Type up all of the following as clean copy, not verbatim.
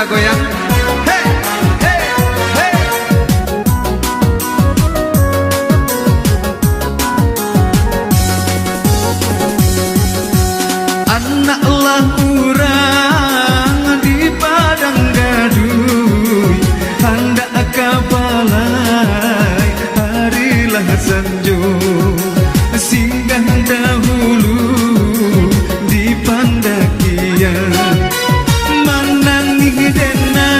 goyang. Hey, hey, hey. Anak lah urang di padang gaduh, hendak kapalai harilah sanjung, singgah dahulu di Pandakian, manangi dena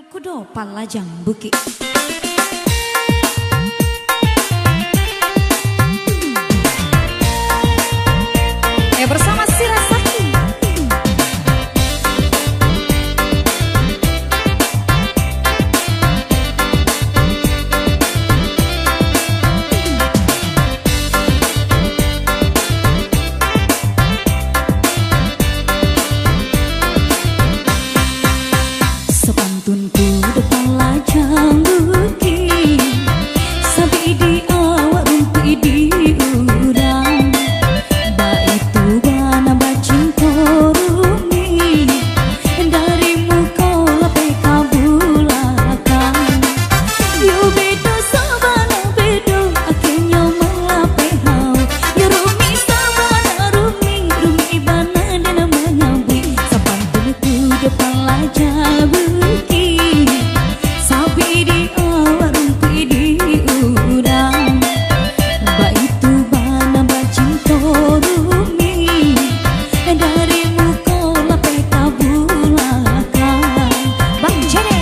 Kudo Palajang Bukit. Bersama Sirasaki. Sepantunku depan lajang bukit, sabi di awak rumpi di urang. Baitu bana bacing korumi, darimu kau lepai kabulakan. Yo bedo sabana bedo, akhirnya melapai hau. Yo rumi sabana rumi, rumi bana dan menyambui. Sepantunku depan lajang bukit, sabi di awak rumpi di urang. Baitu bana bacing korumi, darimu kau lepai kabulakan. Bang Jere.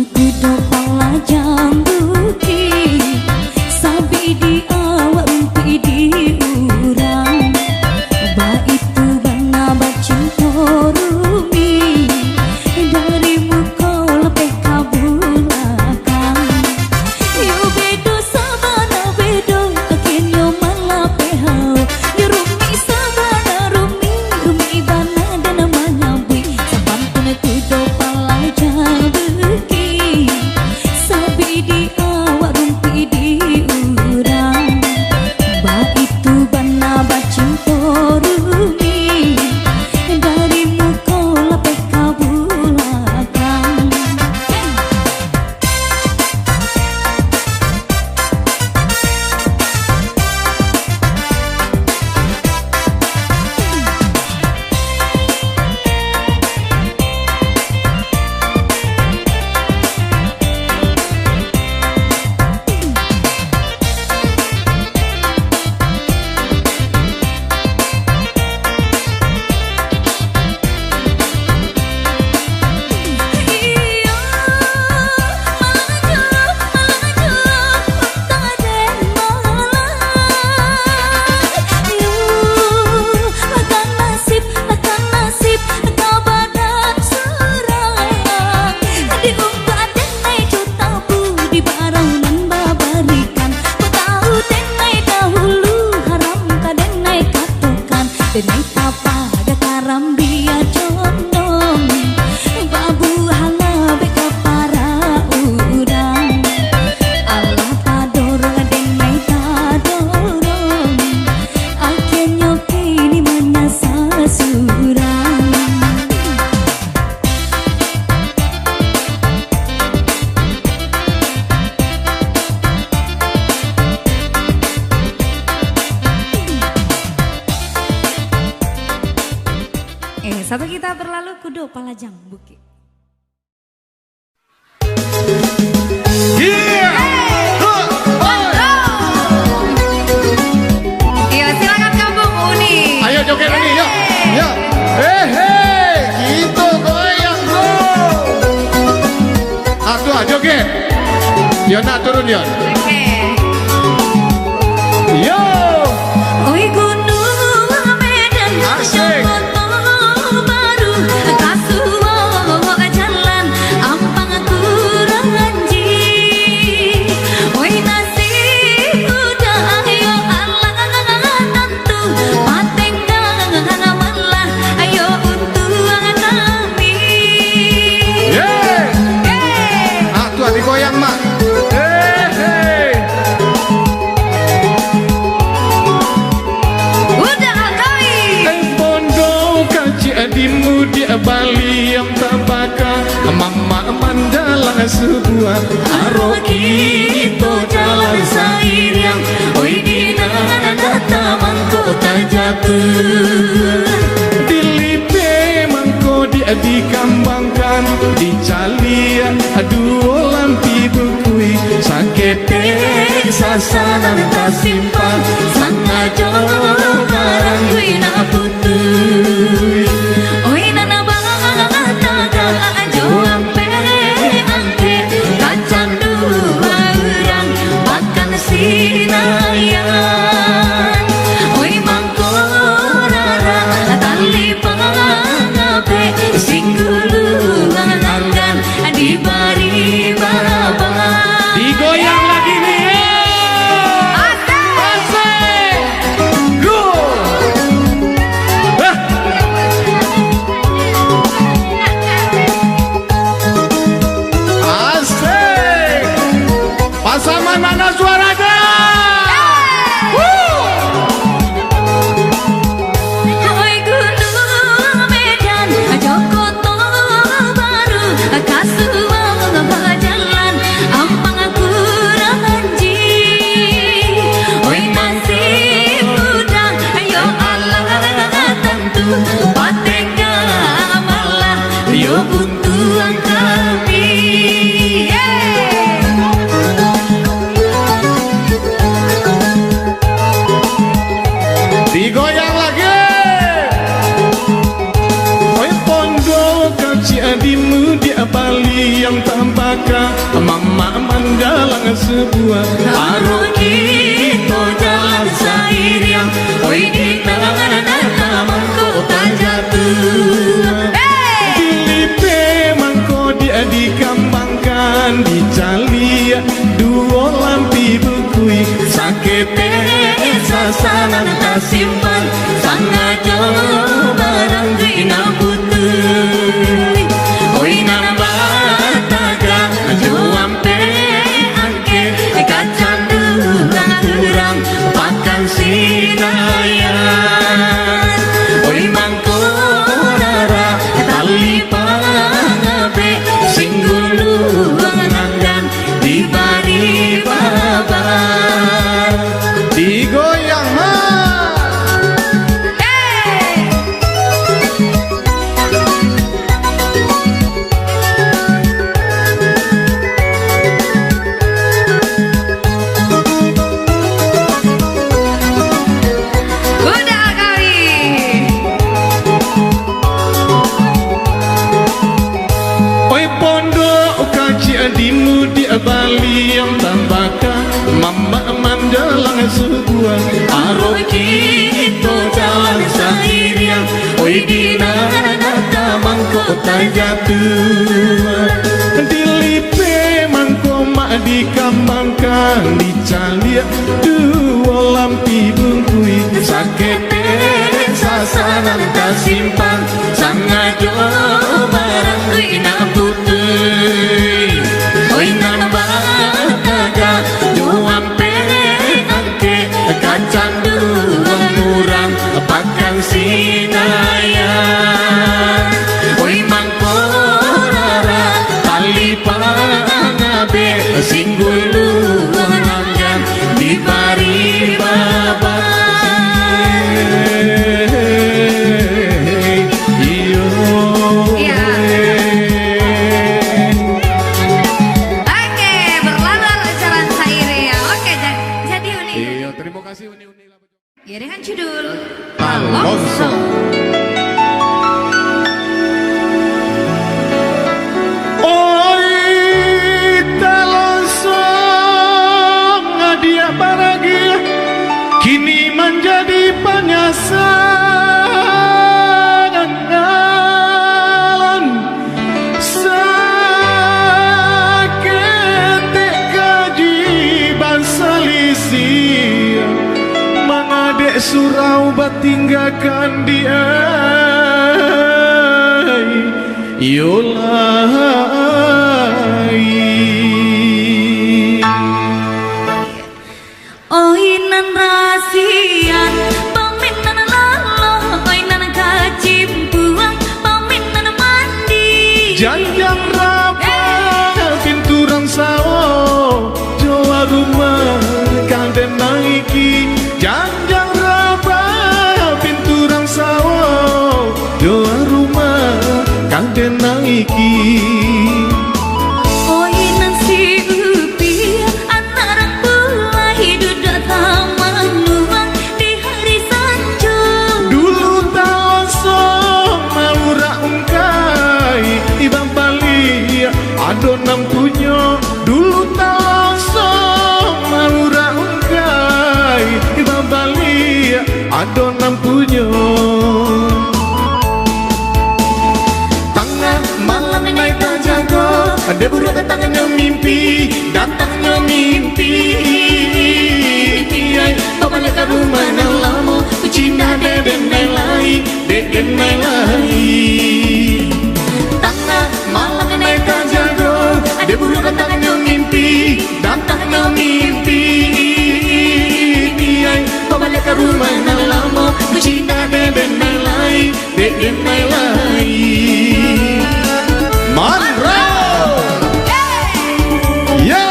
Kudo Palajang Bukit, sabi di awak rumpi di urang. Baitu bana bacing korumi, darimu kau lepai kabulakan. Yo bedo sabana bedo, akhirnya melapai hau. Yo rumi sabana rumi, rumi bana dan menyambui. Sampantun kudo Palajang Bukit, sabi di awak rumpi di urang. Baitu bana bacing korumi, darimu kau lepai kabulakan. Denai tapa gakaram dia condong, babu hala beka para urang. Allah tadorong denai tadorong, akhirnya kini menyasa surang. Sampai kita berlalu Kudo Palajang Bukit. Yon nak turun Yon. Oke. Yo. Oi gunung Medan, Asik. Kota Baru, Kasuwo jalan, Ampang kurang anji. Oi nasib udah ayo Allah tentu, patenggang malah ayo untung kami. Yeay. Ah tuh digoyang mak. Hey. Udah kali. Pondok kaji adimu di Bali yang tabaka mama mandala sebuah Aroki itu jalan sairing, oi dina taman kota jatuh. dilipe mangko dia dikambangkan di calia aduh lampi bukui sakete Sasanan tak simpan, sangajo barang wina putui. Oi nana bataga ajo ampe angke, kacang dua orang makan sinayan. Oi mangkorara tali pangabe, singgulu nganggan di bari baba. digoyang lagi nih. Go. Asik. Pasaman mana suaranya? Oi gunung Medan, Kota Baru, Kasuwo jalan, Ampang kurang anji. Oi nasib udah ayo Allah tentu, patenggang malah yo untung kami. Digoyang lagi. Oi pondok kaji adimu di Bali yang tambaka mama mandalang sebuah Aroki itu jalan sairing, oi dina taman kota jatuh. dilipe mangko dia dikambangkan di calia dua lampi bukui sakete Sasanan tak simpan, sangajo barang wina putui. Oi nambah taga ajo ampe angke, kacang dua kurang pakan sinayan. Oi mangkorara tali pangabe, singgulu nganggan di bari babar. digoyang ha. Udah kali. Oi pondok kaji adimu di Bali yang tambaka mama mandalang sebuah Aroki itu jalan sairing, oi dina taman kota jatuh dilipe mangko mak dikambangkan di calia dua lampi bungkui sakete sasanan tak simpan sangajo barang wina putui. Oi nambah taga juampe angke kacang dua murang pakan sinayan oi mangkorara tali pangabe singgulu nganggan di bari baba. Iyo. Iya. Oke, berlalu acara sairing ya. Oke, jadi uni. Iya, terima kasih uni-uni. Ya dengan judul Palongso. Oi talonso tinggalkan dia, Yolai. Oinan rasian paminan lalo, oinan kacimpuang paminan mandi. Janjang rapa pinturan sawo, Jawa rumah kang den naiki. Janjang rapa pinturan sawo, Jawa rumah kang den naiki. Oinan si upi anak rempulai duduk taman luang di hari sanjo. Dulu talosong maura ungkai ibang bali adonan punyo. Dulu talosong maura ungkai ibang bali adonan punyo. Tengah malam naik tak jago, ada buruk datangnya mimpi, datangnya mimpi. Balik ke rumah yang lama, ku cinta deden nelai, deden nelai. Tengah malam naik tak jago, ada buruk datangnya mimpi, datangnya mimpi. Balik ke rumah yang lama, ku cinta deden nelai, deden nelai. Mandra, yo.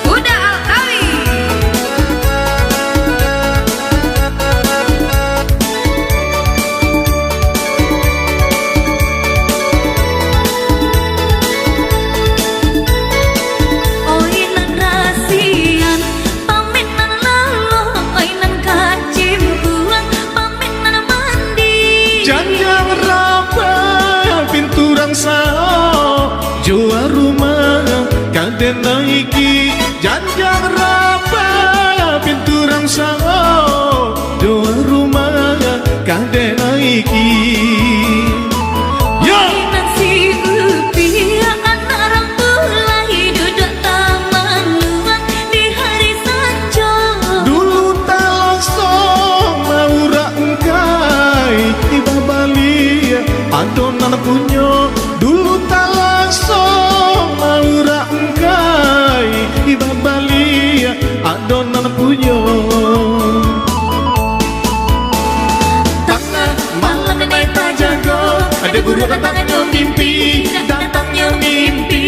Udah Alkawi. Oinan rasian paminan lalo, oinan kacimpuang paminan mandi. Janjang rapa pinturan sao, Jawa rumah kade naiki. Janjang rapa pinturan sao, Jawa rumah kade naiki. Yo, Oinan si upi anak rempulai duduk taman luang di hari sanjo. dulu talosong maura ungkai iba bali adonan punyo. Dulu talosong maura ungkai iba bali adonan punyo. Tengah malam naik tak jago, ada buruk datangnya mimpi, datangnya mimpi.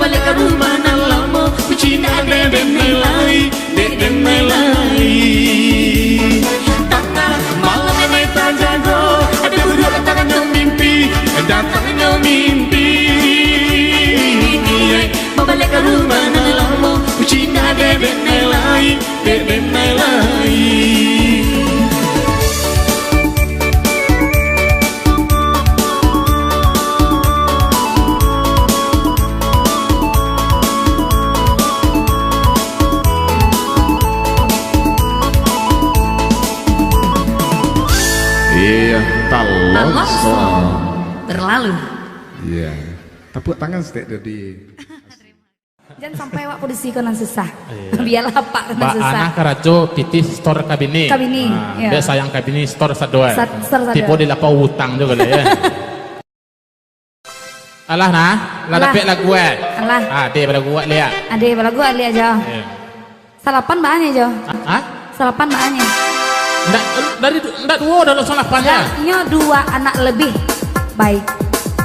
Balik ke rumah nan lama, ku cinta deden nelai, deden nelai. Tengah malam naik tak jago, ada buruk datangnya mimpi, datangnya mimpi. Balik ke rumah nan lama, ku cinta deden nelai, deden nelai. Iya, Taloso berlalu. Iya. Tepuk tangan sedek jadi. Jangan sampai waktu disikonan susah. Biarlah pak kena Mbak susah. Ana Karajo titis store kabini. Kabini, iya. Dia sayang kabini store sadoa. Store sadoa. Tipe di lapau hutang juga lah ya. Alah nah, lah Alah. dapet lagu eh. Alah. Ah, dia pada gua lihat. Ade bala gua lihat aja. Iya. Salapan bahannya Jo. Ah? Salapan bahannya. Ndak dua udah langsung lapannya. Nyo 2 anak lebih. Baik.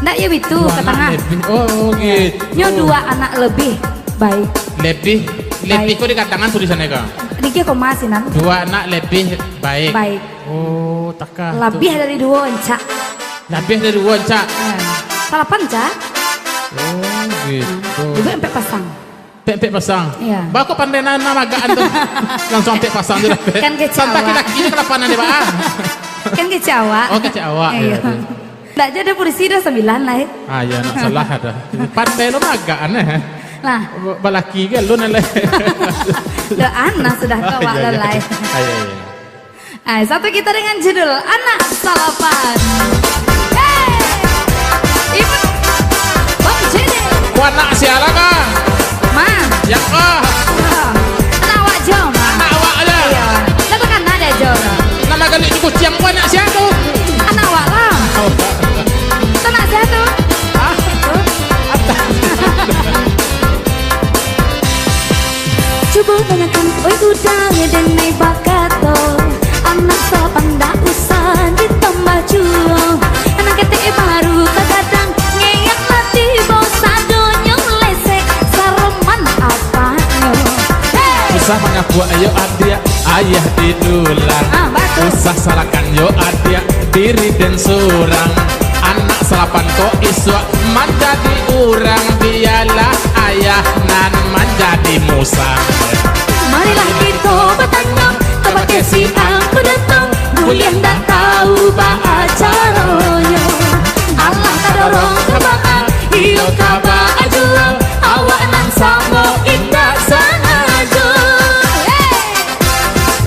Ndak ya itu ke tengah. Oh gitu. Nyo 2 anak lebih. Baik. Lebih Baik. kok dikatakan tulisannya kak. Dikit kok masih nan. 2 anak lebih baik. Baik. Oh takah. Lebih dari 2 encak. Lebih dari 2 cak. Salapan cak. Oh gitu. Juga sampai pasang. Pempek pasang. Iya. Bako pandai nama gaan tuh. Langsung pempek pasang juga. Kan kecewa. Santai laki ini kelapanan deh, Pak. Kan kecewa. Oh, kecewa. Iya. Iya. Ndak jadi polisi udah 9 lah ya. Ah, ya nak salah ada. Pandai lo magaan eh. Lah, Balaki ke lu nele. udah anak sudah kawak Iya, iya. lelai. Ah, iya, iya. Nah, satu kita dengan judul Anak Salapan. Hey! Ibu Bang Jini. Warna siapa kah? Ma. Yang kah? muda dan naik bakato, anak sopan dak usah ditambah juo. Anak kete baru kadang ngeyak mati bosan donyo lesek sareman apanya. Usah mengaku ayo adia ayah didulang. Usah salahkan yo adia diri dan surang. Anak salapan kok iswa menjadi urang. Biarlah ayah nan menjadi musang. Marilah kita bertanya kepada si aku datang, kuliah tak tahu bah caranya. Allah tak dorong kebakar, iyo kaba ajuang, awak nan sama indah sengaja.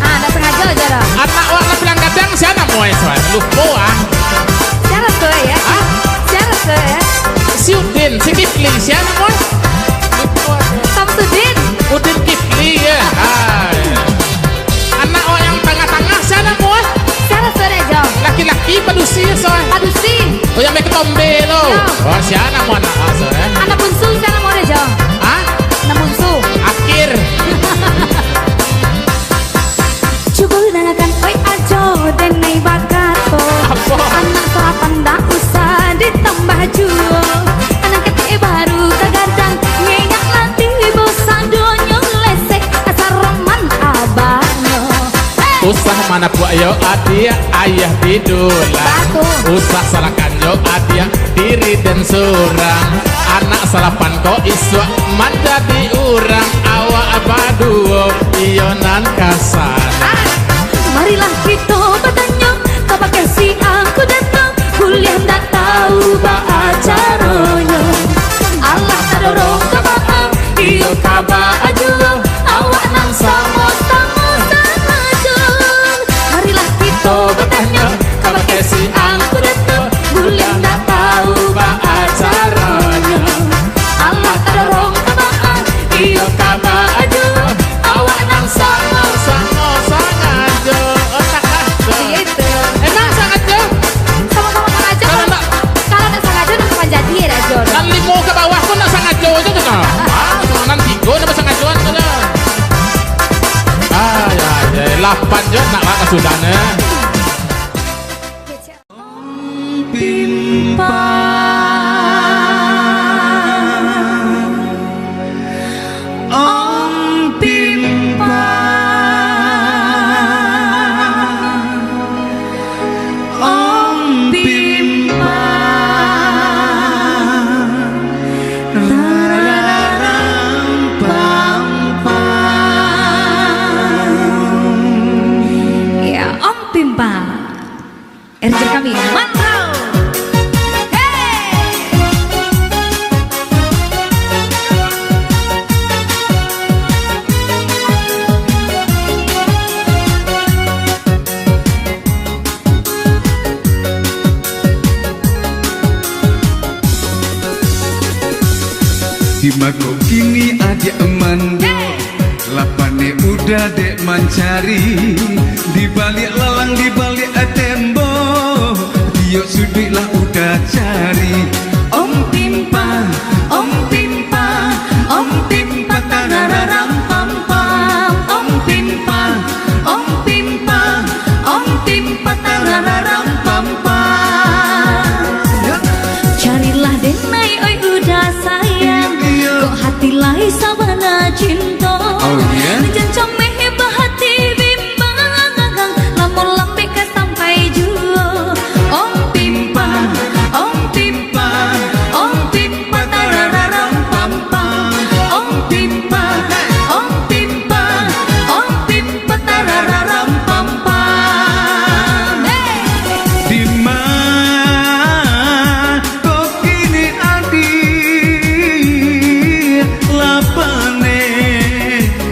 Dah sengaja aja dah. Anak orang bilang kadang siapa mau eswan lupa ah. Siapa tuh ya? Siapa tuh ya? Si Udin, si Kifli siapa mau? Samsudin. Udin Kifli ya. Anak orang yang tengah-tengah siapa mau? Siapa tuh aja? Laki-laki padusi soal. Padusi. Oh yang mereka tombe lo. Oh siapa mau anak asal ya? Anak bunsu siapa mau aja? Ah? Anak bunsu. Akhir. Coba nanakan oi ajo dan naik bakato. Apa? Anak selapan dak usah ditambah juo. Anak kete baru kagadang nyenyak nanti bosan donyo lesek asal roman abahnya. Usah mana bu ayo adia ayah didulang. Batu. Usah salahkan yo adia diri dan surang. Anak salapan kok iswa menjadi urang. Awak abaduo iyo nan kasana. Marilah kita bertanya kepada si aku datang, kuliah tak tahu bah caranya. Allah tak dorong kebakar, iyo kaba ajuang, awak nang sama-sama sengaja. Marilah kita bertanya kepada si aku datang, kuliah tak tahu bah caranya. Allah tak dorong kebakar, iyo kaba ajuang, awak nang sama-sama Sangajo, otak aja. gitu. Emang sangajo? Sama-sama sengaja kalau nak sengaja nak sama jadi ya Rajo. Kan limo ke bawah pun nak sangajo aja kan? Ah, turunan tiga nama sangajoan saja. Ah ya, ya, 8 je nak lah kesudahnya. Om Pimpa, Om Pimpa, Rararam Pam Pam. Ya Om Pimpa, RJ kami mantap. Di mako kini adik emando, lapane udah dek mencari. Di balik lalang di balik tembok, dia sudilah udah cari. Om Pimpa, Om Pimpa, Om Pimpa tarararam pam pam. Om Pimpa, Om Pimpa, Om Pimpa tarararam pam pam. Carilah denai oi udah sayang, kok hati lai sabana cinta. Oh iya? Jancang mehe bahati bimbang, lamun lambe ke sampai juo. Om Pimpa, Om Pimpa, Om Pimpa tarararam pam pam. Om Pimpa, Om Pimpa, Om Pimpa tarararam pam pam. Di mana kok kini adik lapane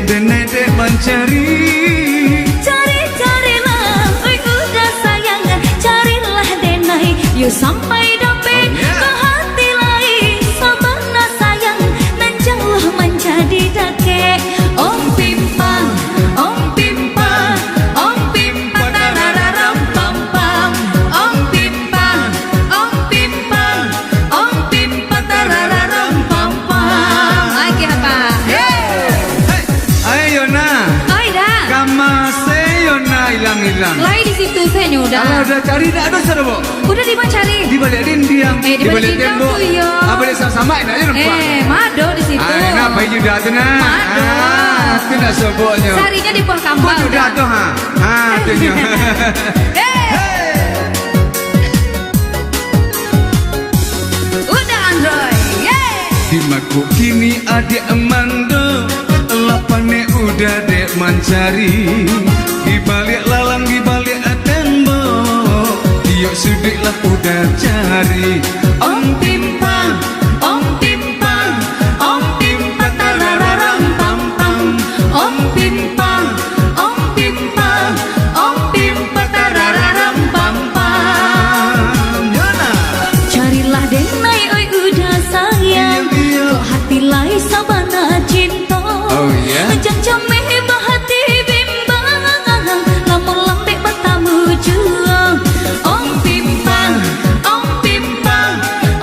dene dek mencari. Cari-carilah, oi udah sayang, carilah denai, yuk sampai dapat ke hati lain. Sabana sayang, nan jauh menjadi dake. Om Pimpa, Om Pimpa, Om Pimpa tarararam pam pam. Om Pimpa, Om Pimpa, Om Pimpa tarararam pam pam. Lagi apa? Ayo nah, Oi dah. Cari dah ada sana bo. Udah di mana cari? Di balik dinding. Di balik dinding tembok. tuh, yo. Apa dia sama-sama nak je nampak. Mado di situ. Nah, bayi juga tu nak. Mado. Tu nak soboknya. Carinya di pohon kambang. Kau sudah tu ha. Tu nya. Udah Android. Di maku kini adik Amando, lapane udah dek mencari. Di balik lalang, di balik tembok, yuk sudiklah udah cari. Om Pimpang, Om Pimpang, Om Pimpang, tarararam pam pam. Om Pimpang, Om Pimpang, Om Pimpang, tarararam pam pam. Yana. Carilah denai oi udah sayang. Kok hati lai sabana cinta. Oh ya. Jam-jam mehebah hati bimbang. Lamun lambek batamu juang. Om Pimpang, Om Pimpang,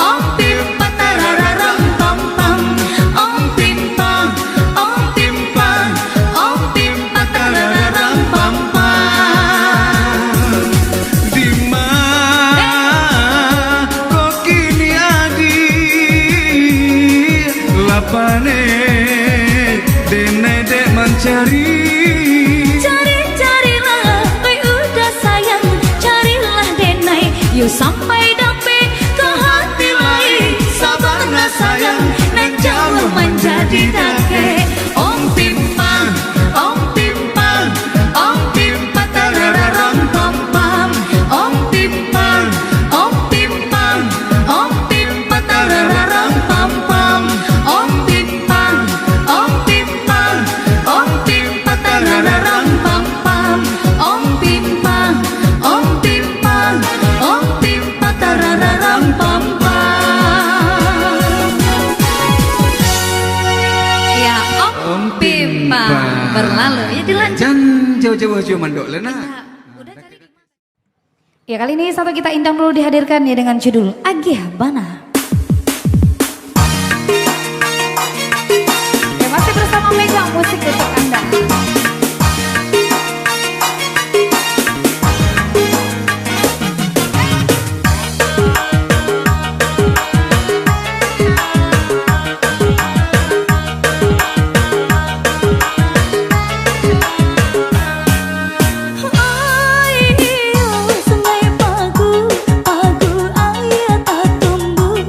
Om Pimpang, tarararam pam pam. Om Pimpang, Om Pimpang, Om Pimpang, tarararam pam pam. Di mana kok kini adik lapane dene dek mencari. Cari-carilah, oi udah sayang. Carilah denai, yuk sampai dapat ke hati lain. Sabarlah sayang, nan jauh menjadi dake. Om Pimpang, Om Pimpang, Om Pimpang, tarararam pam pam. Om Pimpang, Om Pimpang, Om Pimpang, tarararam pam pam. Om Pimpang, Om Pimpang, Om Pimpang, tarararam pam pam. Om Pimpang, Om Pimpang, Om Pimpang, tarararam pam pam. Ya Om Pimpang berlalu ya dilanjut. Jangan jauh-jauh cuma mandok lena. Ya kali ini sampai kita Indang dulu dihadirkan ya dengan judul Agih Bana. Ya masih bersama Megang musik untuk Anda. Sungai pagu, pagu ayat tumbuh.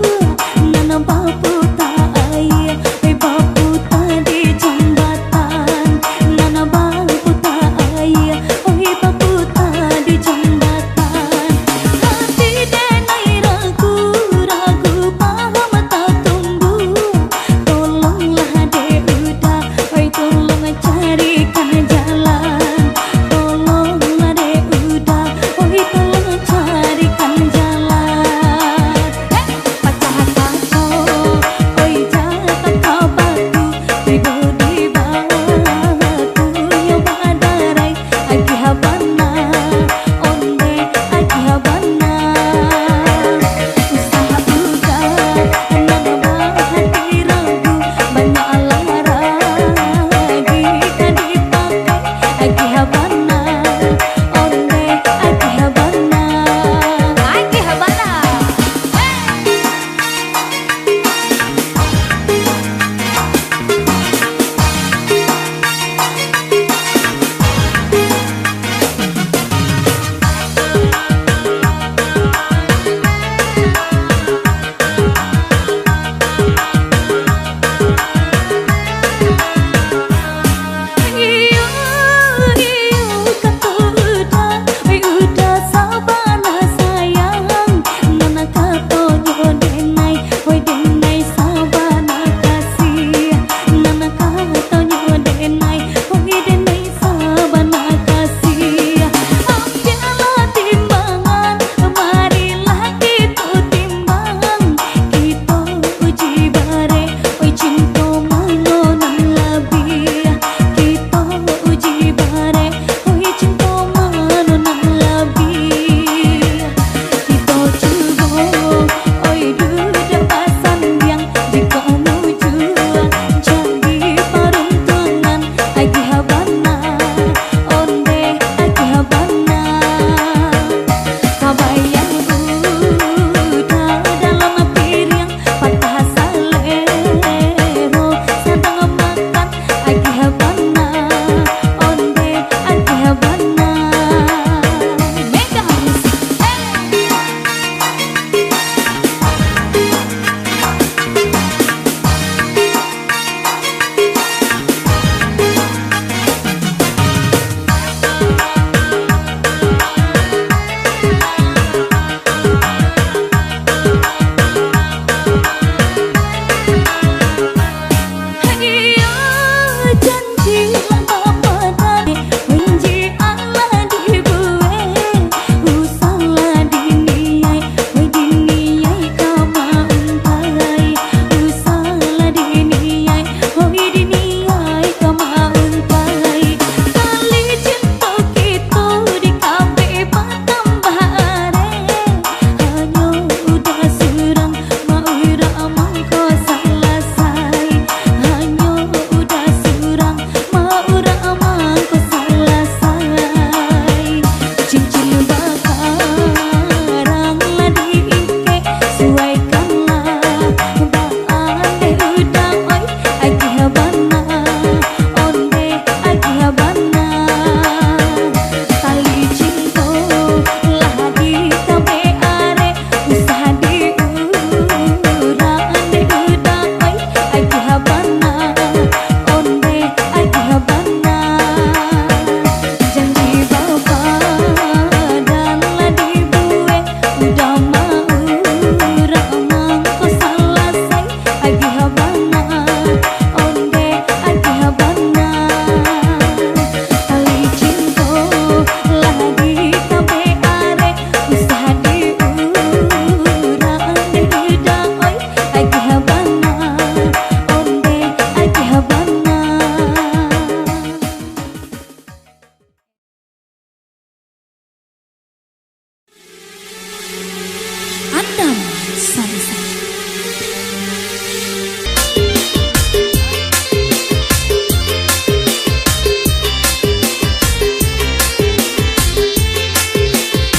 Sarisa.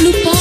Lupa.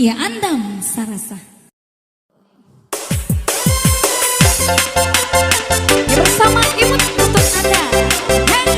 Ya Andam Sarasa. Ya bersama imut untuk Anda. Hey.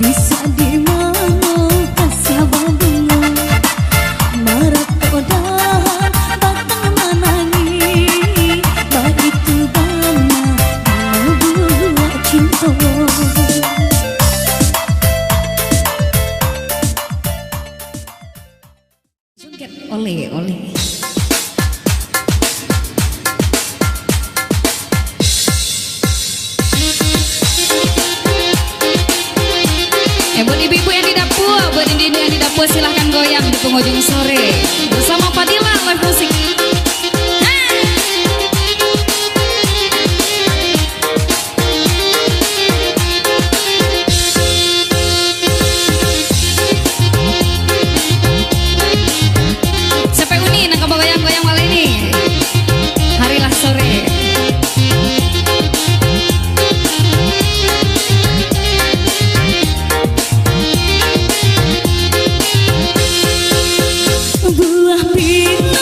bisa dimana kasih bunga marat kodahan batang manangi baik itu bana buah cinta. Joget oleh. Buat ibu-ibu yang di dapur, buat ibu-ibu yang di dapur silahkan goyang di penghujung sore bersama Fadila live musik. Sampai uni nak goyang-goyang malam ini. Harilah sore. Buah pilihan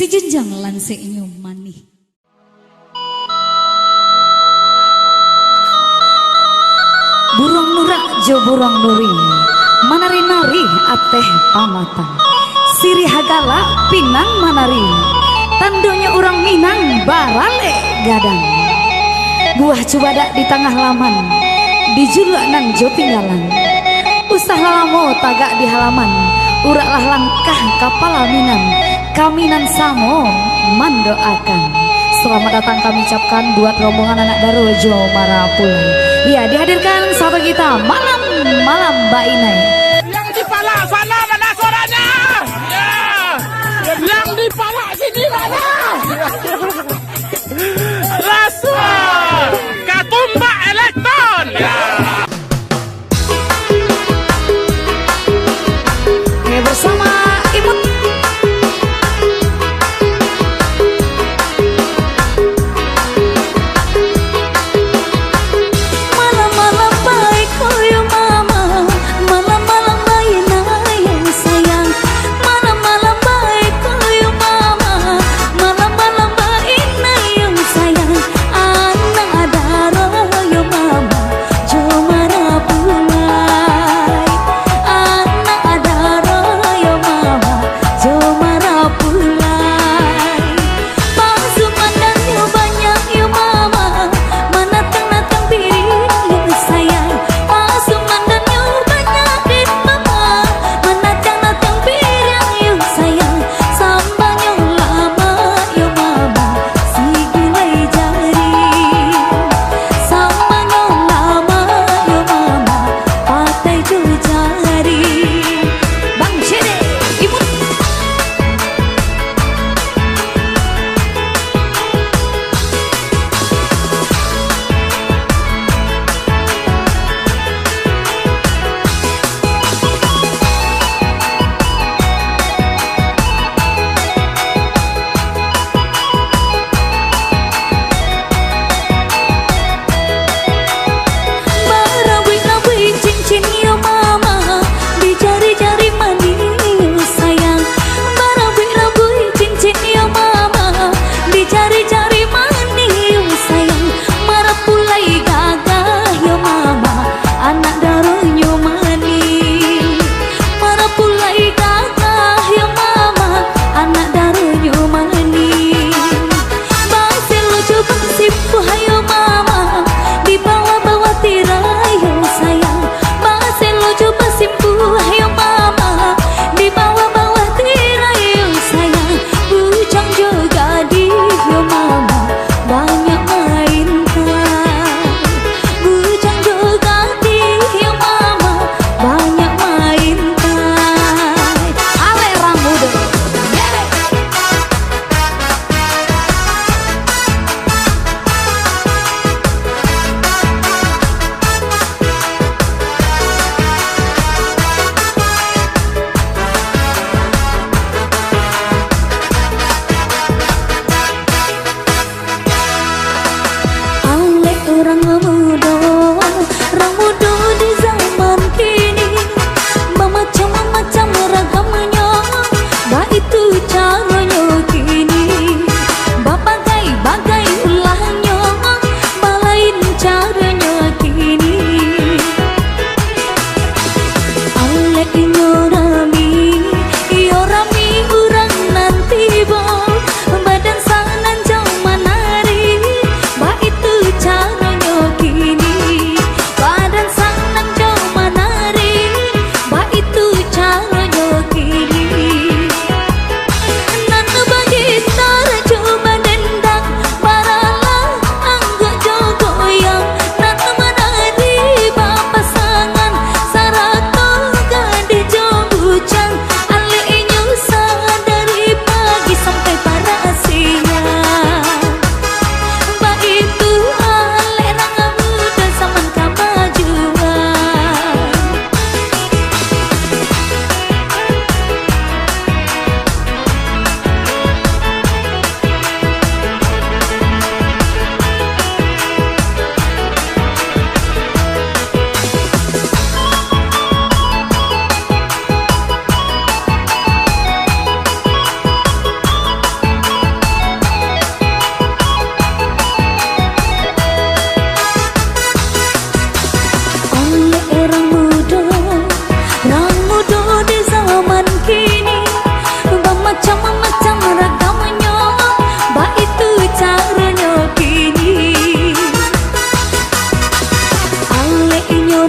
si jenjang lan si nyumani. Burung nurak jo burung nuri, manari-nari ateh pamatan. Siri hagala pinang manari, tandonya orang Minang barale gadang. Buah cubadak di tengah laman, dijuluk nan jo tinggalan. Usah lamo tagak di halaman, uraklah langkah kapal aminan. Kaminan samo mandoakan. Selamat datang kami ucapkan buat rombongan anak Darojo Marapulai. Ya, dihadirkan sahabat kita malam Mbak Inai. Yang di pala sana mana suaranya? Ya. Yang di pala sini mana? Rasul Katumba Elektron. Ya. Oke, bersama Imut. Malam-malam baik koyo mama, malam-malam baik nayang sayang. Malam-malam baik koyo mama, malam-malam baik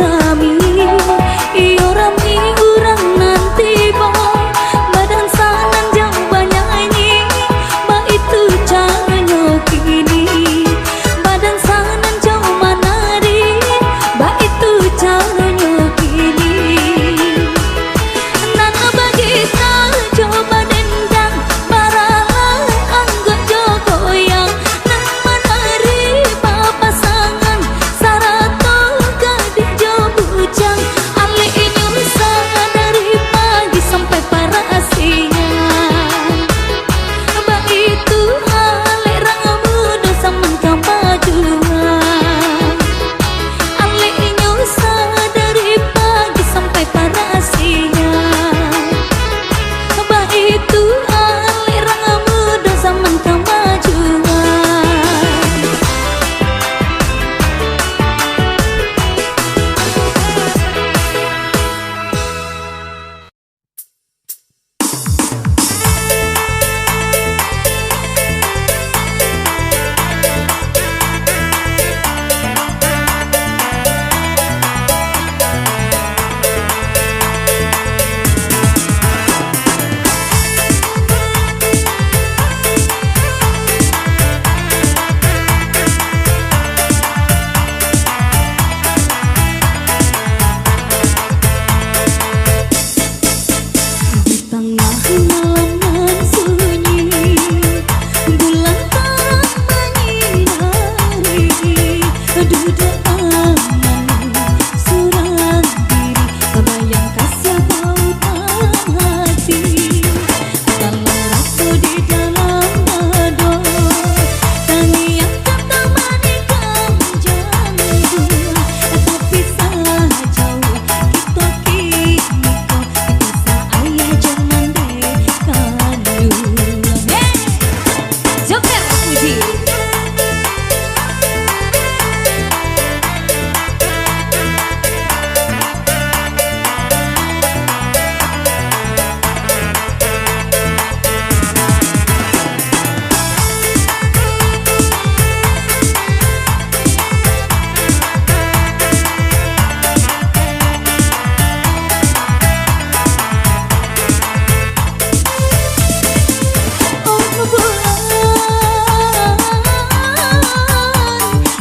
rami iyo rami urang nanti bang badan sanan jauh banyak nyanyi ba itu caranya kini badan sanan jauh manari ba itu caranya kini nana bagi coba dendang baralah anggot joko yang nan menari bapak sangan sarato gadis jo bujang ali ini dari pagi sampai para asian ba itu ali rang muda sama kemajuan ali ini dari pagi sampai para asian ba itu aliran muda zaman kemajuan. Di tengah malam nan sunyi bulan terang menyinari duduk aman surang diri kebayang kasih bautan hati kalau rasa di dalam dada tanian kata manikam jangan tapi salah jauh kita kini kau bisa ayah jangan dekan dulu Joker puji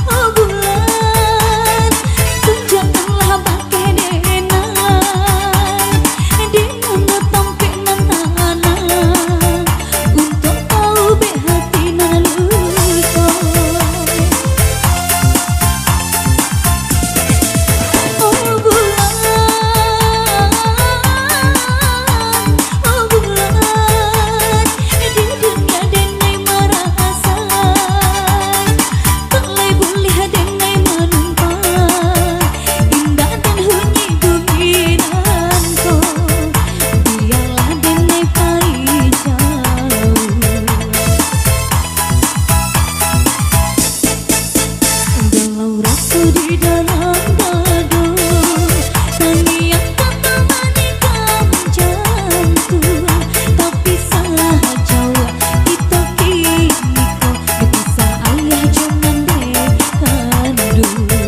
Oh bulan tunjukkanlah pakai denai dengan tampik nanana untuk kau behati naluko Oh bulan di dunia denai merasa tak lay boleh denai menumpang indah dan hunyi gumiranku biarlah denai pergi jauh galau rasa di dalam dada tanian kata manikam jantung tapi salah jauh kita kini kau bisa ayah jangan dekan dulu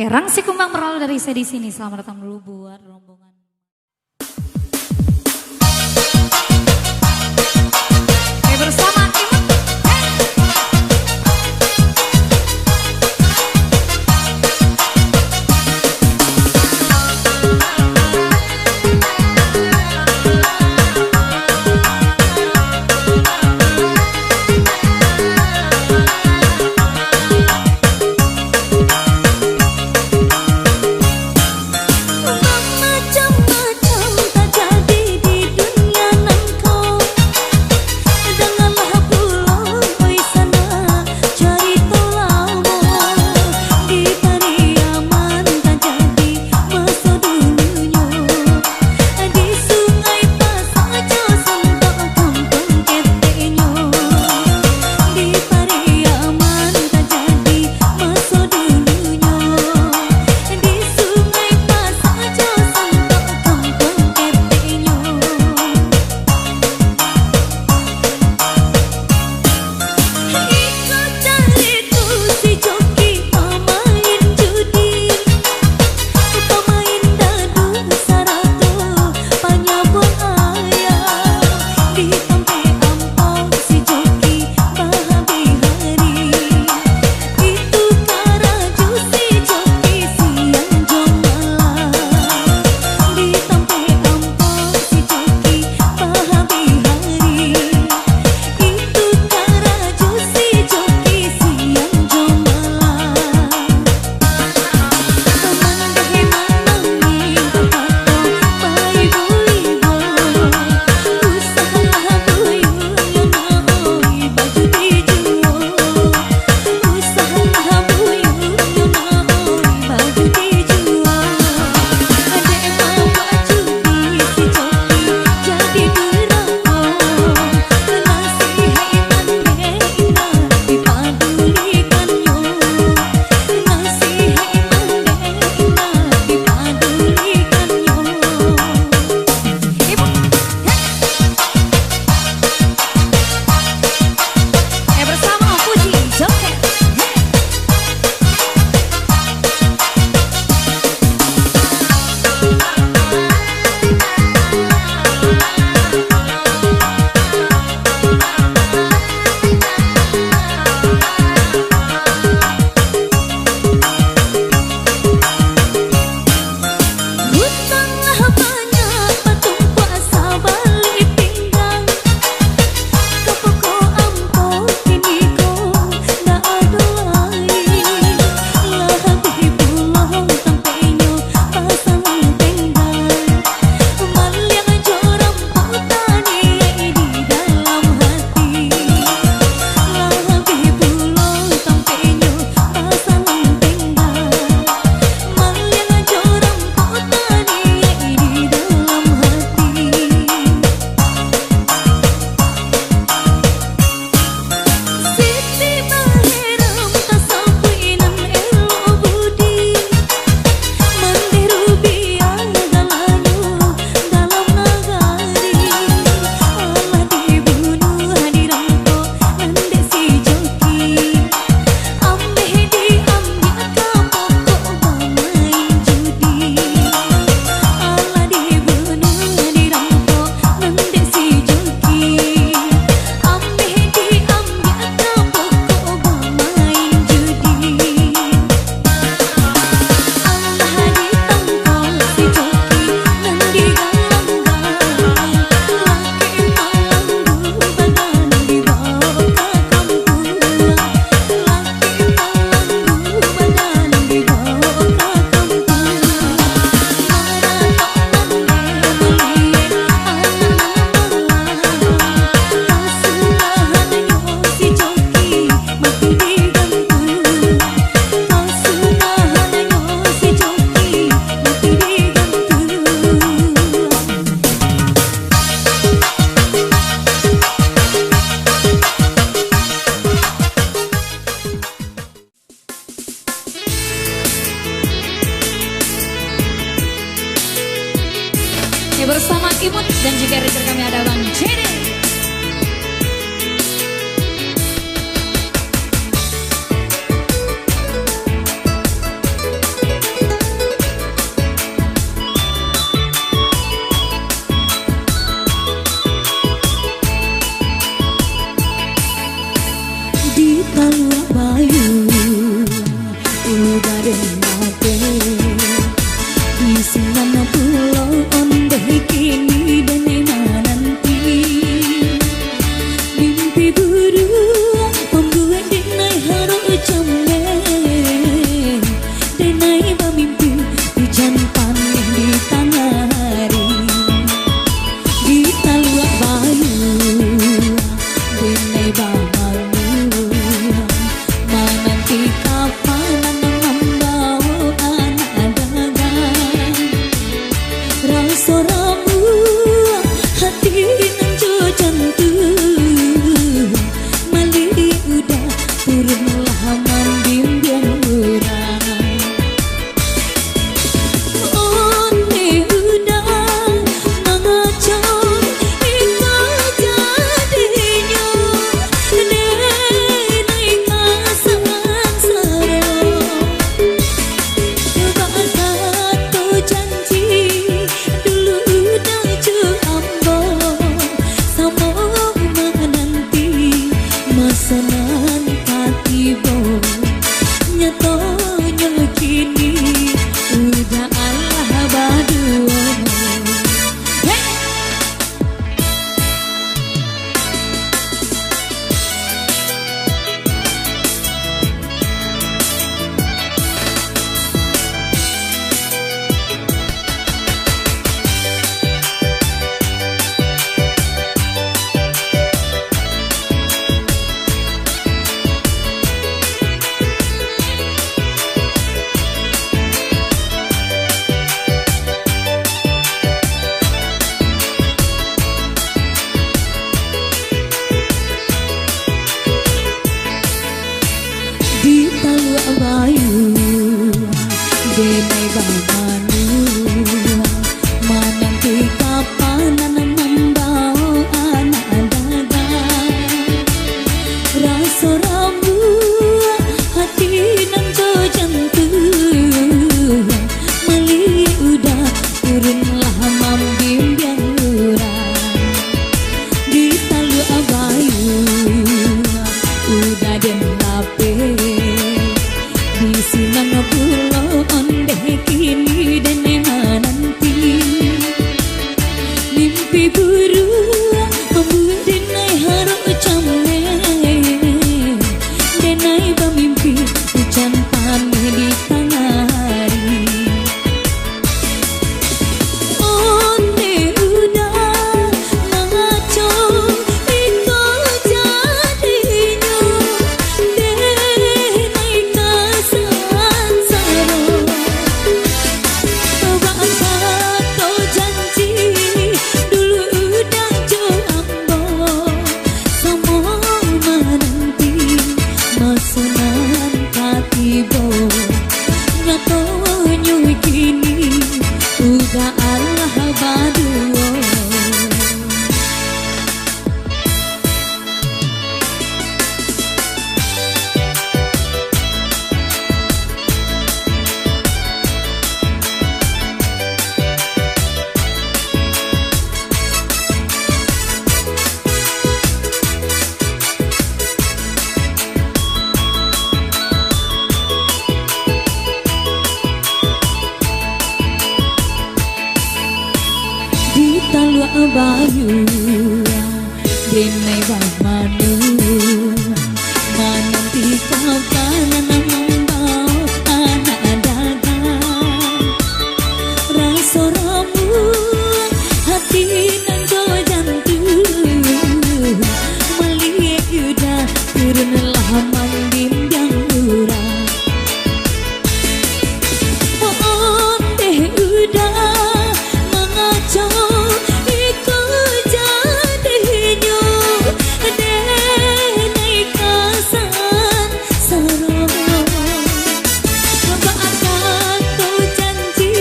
Oke, Rangsi Kumbang Merauh dari saya di sini. Selamat datang dulu buat rombongan. Oke, bersama Imut. Bersama Imut dan juga reader kami ada Bang Jenny. nape di sinana pulau onde kini dan nanti mimpi buruk membuat denai harus jamne denai bermimpi hujan panen di tengah hari di talua bayu denai bamalu menanti kapan membawa anak dagang rasa ramu hati nanjo jantung mali udah turunlah mandimbian orang onde udah mengacau ika jadinya nenai kasangan sarong bahasa to janji dulu udah ambo sama menanti masanan katibo nyatonya kini udah Allah badua di talua bayu denai bamanu menanti kapan membawa anak dagang rasa ramu hati nanjo jantung meli udah turunlah mambimbang orang di talua bayu udah den nape di sinang pulau onde kini dan nanti mimpi buruk membuat denai harus jamne denai bermimpi hujan panen di tengah hari onde udah mengacau iko jadinya denai kasangan sarong bahasa to janji dulu udah ambo sama menanti masanan katibo nyatonya kini udah Allah badua di talua bayu denai bamanu menanti kapan membawa anak dagang rasa ramu hati nanjo jantung meli udah turunlah mandimbiang orang onde udah mengacau iko jadinya denai kasangan sarong bahasa to janji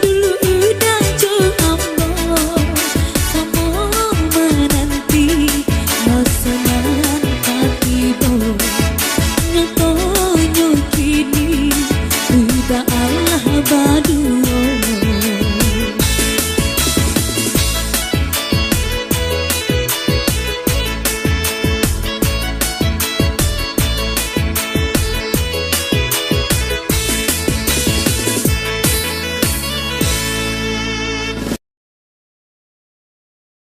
dulu udah ambo sama menanti masanan katibo nyatonya kini udah Allah badu